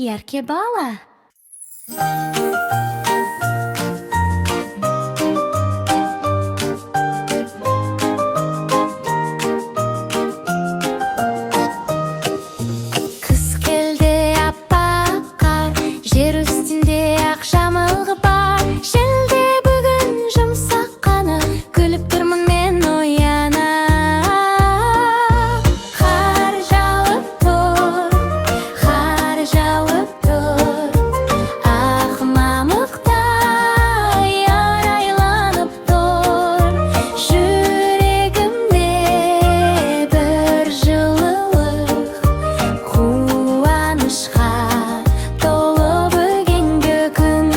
Ярке бала. Кыз келди аппак кар, жер үстүндө ак жамылгы бар. Шелде бүгүн жумсак каны, күлүп турмун мен ояна. Кар жауып тур, ак мамыктай арайланып тур. Жүрегимде бир жылылык, кубанычка толы бүгүнкү күн.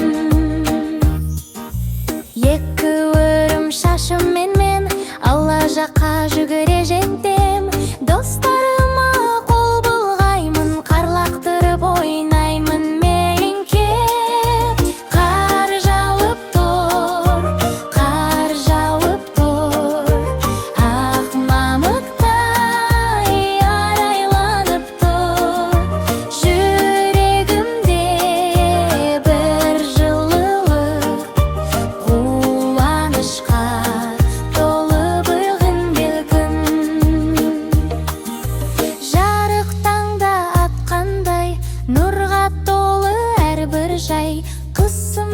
Эки өрүм шашым мен алла жакка жүгүрө жентем. Досторума кол булгаймын, карлактырып ойнаймын мен кеп. Кар жауып тур, ак мамыктай арайланып тур. Жүрегимде бир жылылык, кубанычка толы бүгүнкү күн. Жарык таңда аткандай, нурга толы ар бир жай. Кызым